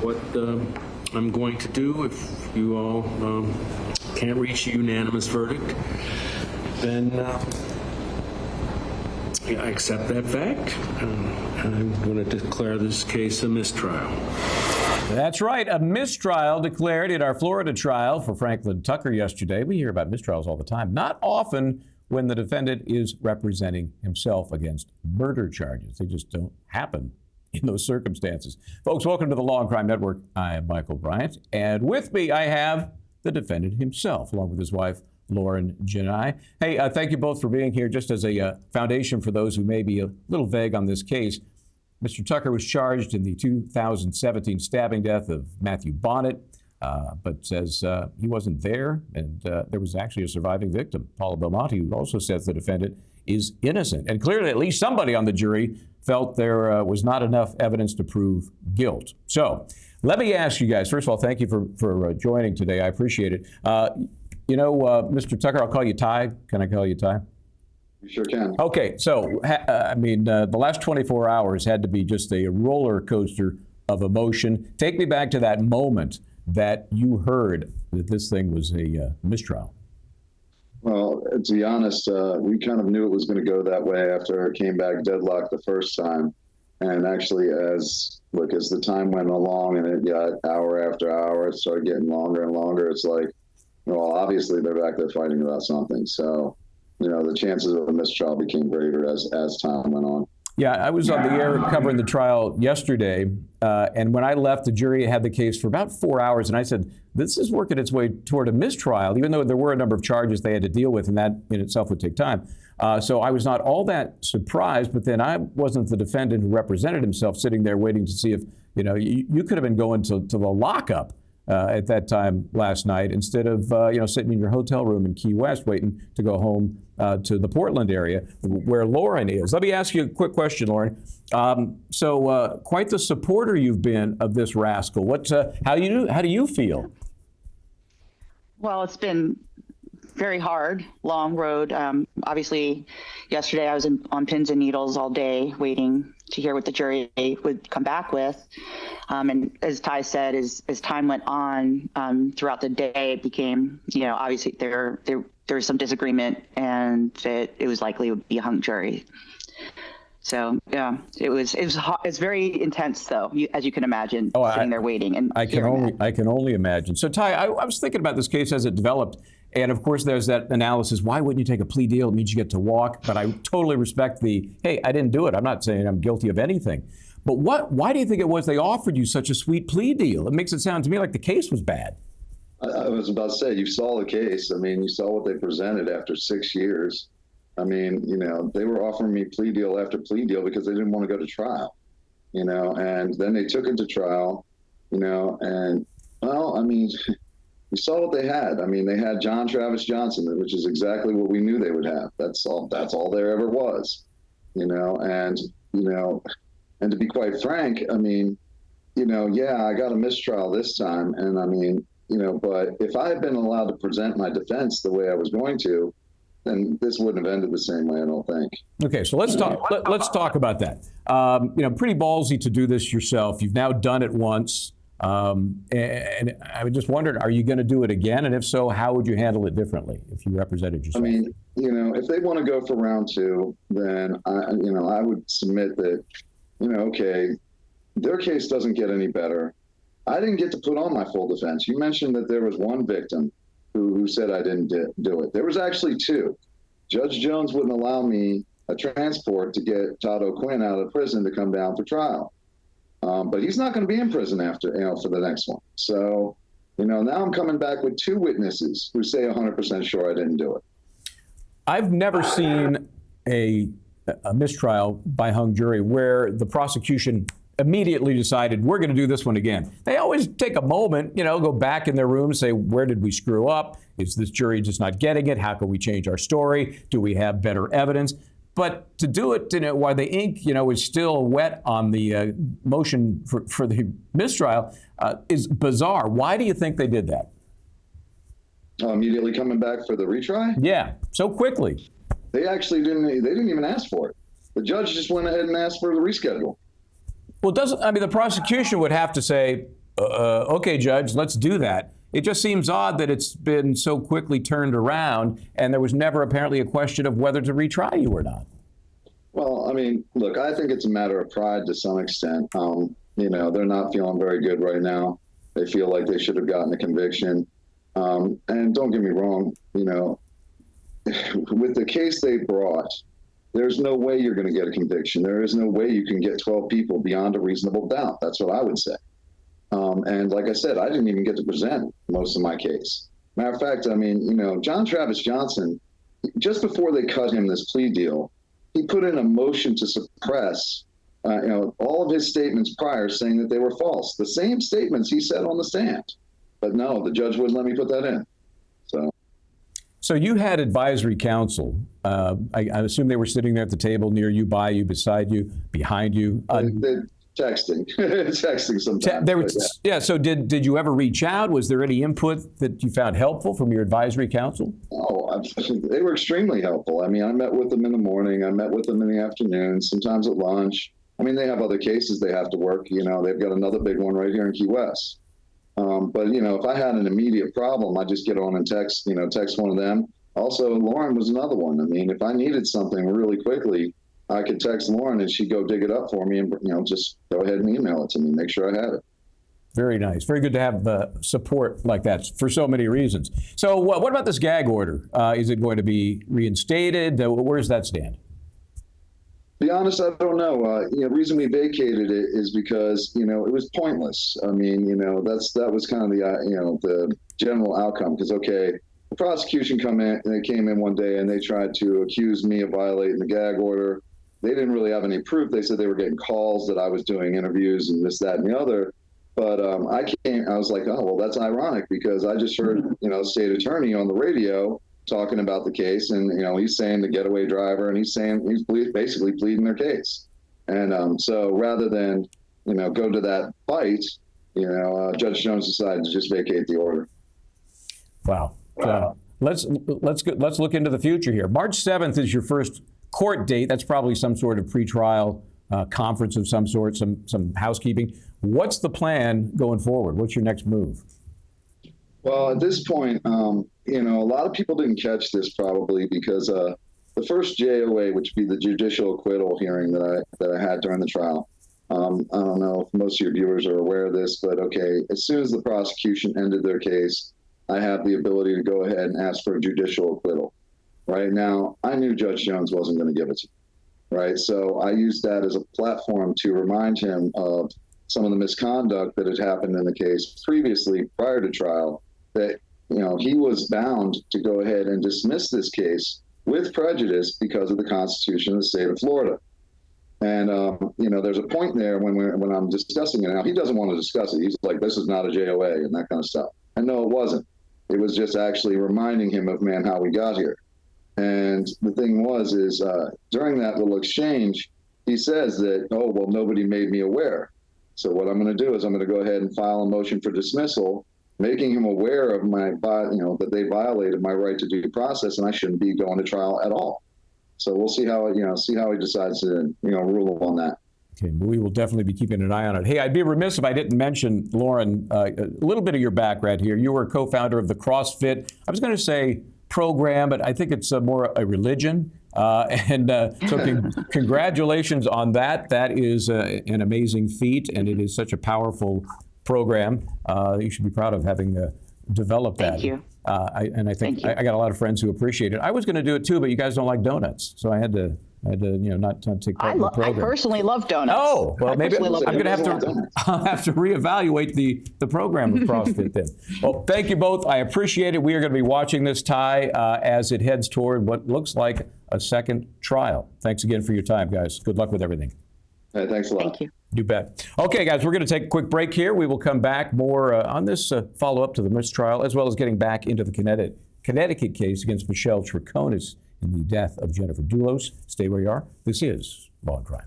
what I'm going to do. If you all can't reach a unanimous verdict, then I accept that fact, and I'm going to declare this case a mistrial. That's right, a mistrial declared in our Florida trial for Franklin Tucker yesterday. We hear about mistrials all the time, not often when the defendant is representing himself against murder charges. They just don't happen in those circumstances. Folks, welcome to the Law and Crime Network. I am Michael Bryant, and with me I have the defendant himself, along with his wife, Lauren Jenai. Hey, thank you both for being here. Just as a foundation for those who may be a little vague on this case, Mr. Tucker was charged in the 2017 stabbing death of Matthew Bonnet, but says he wasn't there, and there was actually a surviving victim, Paula Belmonte, who also says the defendant is innocent. And clearly, at least somebody on the jury felt there was not enough evidence to prove guilt. So let me ask you guys, first of all, thank you for joining today. I appreciate it. Mr. Tucker, I'll call you Ty. Can I call you Ty? You sure can. Okay, so, the last 24 hours had to be just a roller coaster of emotion. Take me back to that moment that you heard that this thing was a mistrial. Well, to be honest, we kind of knew it was going to go that way after it came back deadlocked the first time. And actually, as the time went along and it got hour after hour, it started getting longer and longer. It's like, well, obviously they're back there fighting about something. So, the chances of a mistrial became greater as time went on. Yeah, I was on the air covering the trial yesterday, and when I left, the jury had the case for about 4 hours, and I said, this is working its way toward a mistrial, even though there were a number of charges they had to deal with, and that in itself would take time. So I was not all that surprised, but then I wasn't the defendant who represented himself sitting there waiting to see if, you could have been going to the lockup at that time last night instead of, sitting in your hotel room in Key West waiting to go home to the Portland area where Lauren is. Let me ask you a quick question, Lauren. So quite the supporter you've been of this rascal. How do you feel? Well, it's been very hard, long road. Obviously, yesterday I was on pins and needles all day waiting to hear what the jury would come back with. And as Ty said, as time went on throughout the day, it became, obviously there was some disagreement, and it was likely it would be a hung jury. So yeah, it was very intense though, as you can imagine, sitting there waiting and I can only imagine. So Ty, I was thinking about this case as it developed, and of course there's that analysis. Why wouldn't you take a plea deal? It means you get to walk. But I totally respect hey, I didn't do it. I'm not saying I'm guilty of anything. But why do you think it was they offered you such a sweet plea deal? It makes it sound to me like the case was bad. I was about to say, you saw the case. I mean, you saw what they presented after 6 years. I mean, they were offering me plea deal after plea deal because they didn't want to go to trial, and then they took it to trial, and, well, I mean, you saw what they had. I mean, they had John Travis Johnson, which is exactly what we knew they would have. That's all there ever was, and to be quite frank, I mean, I got a mistrial this time. And I mean, but if I had been allowed to present my defense the way I was going to, then this wouldn't have ended the same way, I don't think. Okay, so let's talk about that. Pretty ballsy to do this yourself. You've now done it once. And I was just wondering, are you going to do it again? And if so, how would you handle it differently if you represented yourself? I mean, if they want to go for round two, then I would submit that, okay, their case doesn't get any better. I didn't get to put on my full defense. You mentioned that there was one victim who said I didn't do it. There was actually two. Judge Jones wouldn't allow me a transport to get Todd O'Quinn out of prison to come down for trial. But he's not going to be in prison after, for the next one. So, now I'm coming back with two witnesses who say 100% sure I didn't do it. I've never seen a mistrial by hung jury where the prosecution immediately decided we're going to do this one again. They always take a moment, go back in their room and say, where did we screw up? Is this jury just not getting it? How can we change our story? Do we have better evidence? But to do it, while the ink, is still wet on the motion for the mistrial is bizarre. Why do you think they did that? Immediately coming back for the retry? Yeah, so quickly. They actually didn't even ask for it. The judge just went ahead and asked for the reschedule. Well, the prosecution would have to say, okay, Judge, let's do that. It just seems odd that it's been so quickly turned around and there was never apparently a question of whether to retry you or not. Well, I mean, look, I think it's a matter of pride to some extent. They're not feeling very good right now. They feel like they should have gotten a conviction. And don't get me wrong, with the case they brought, there's no way you're going to get a conviction. There is no way you can get 12 people beyond a reasonable doubt. That's what I would say. And like I said, I didn't even get to present most of my case. Matter of fact, John Travis Johnson, just before they cut him this plea deal, he put in a motion to suppress, all of his statements prior, saying that they were false. The same statements he said on the stand. But no, the judge wouldn't let me put that in. So you had advisory counsel. I assume they were sitting there at the table near you, by you, beside you, behind you. They're texting, texting sometimes. Yeah. So did you ever reach out? Was there any input that you found helpful from your advisory counsel? Oh, they were extremely helpful. I met with them in the morning. I met with them in the afternoon, sometimes at lunch. They have other cases they have to work. They've got another big one right here in Key West. But if I had an immediate problem, I just get on and text one of them. Also, Lauren was another one. If I needed something really quickly, I could text Lauren and she'd go dig it up for me and, just go ahead and email it to me, make sure I had it. Very nice. Very good to have support like that for so many reasons. So what about this gag order? Is it going to be reinstated? Where does that stand? To be honest, I don't know. The reason we vacated it is because, it was pointless. That was kind of the general outcome. Because, the prosecution came in one day and they tried to accuse me of violating the gag order. They didn't really have any proof. They said they were getting calls that I was doing interviews and this, that, and the other. But I was like, oh, well, that's ironic because I just heard, state attorney on the radio talking about the case, and he's saying the getaway driver, and he's basically pleading their case. And so rather than go to that fight, Judge Jones decided to just vacate the order. Wow. Let's look into the future here. March 7th is your first court date. That's probably some sort of pretrial conference of some sort, some housekeeping. What's the plan going forward? What's your next move? Well, at this point, a lot of people didn't catch this probably because the first JOA, which would be the judicial acquittal hearing that I had during the trial. I don't know if most of your viewers are aware of this, but as soon as the prosecution ended their case, I have the ability to go ahead and ask for a judicial acquittal. Right now, I knew Judge Jones wasn't going to give it to me. Right, so I used that as a platform to remind him of some of the misconduct that had happened in the case previously, prior to trial. That he was bound to go ahead and dismiss this case with prejudice because of the Constitution of the state of Florida. And there's a point there when I'm discussing it. Now he doesn't want to discuss it. He's like, "This is not a JOA" and that kind of stuff. And no, it wasn't. It was just actually reminding him of how we got here. And the thing was during that little exchange, he says that, "Oh, well, nobody made me aware." So what I'm going to do is I'm going to go ahead and file a motion for dismissal, making him aware of that they violated my right to due process and I shouldn't be going to trial at all. So we'll see how he decides to rule on that. Okay, we will definitely be keeping an eye on it. Hey, I'd be remiss if I didn't mention, Lauren, a little bit of your background here. You were co-founder of the CrossFit. I was going to say program, but I think it's more a religion. So congratulations on that. That is an amazing feat, and it is such a powerful program. You should be proud of having developed that. Thank you. I think I got a lot of friends who appreciate it. I was going to do it too, but you guys don't like donuts, so I had to not take part in the program. I personally love donuts. Oh, well, maybe I'm going to have to reevaluate the program of CrossFit then. Well, thank you both. I appreciate it. We are going to be watching this, Ty, as it heads toward what looks like a second trial. Thanks again for your time, guys. Good luck with everything. Hey, thanks a lot. Thank you. You bet. Okay, guys, we're going to take a quick break here. We will come back more on this follow-up to the mistrial, as well as getting back into the Connecticut case against Michel Triconis in the death of Jennifer Dulos. Stay where you are. This is Law and Crime.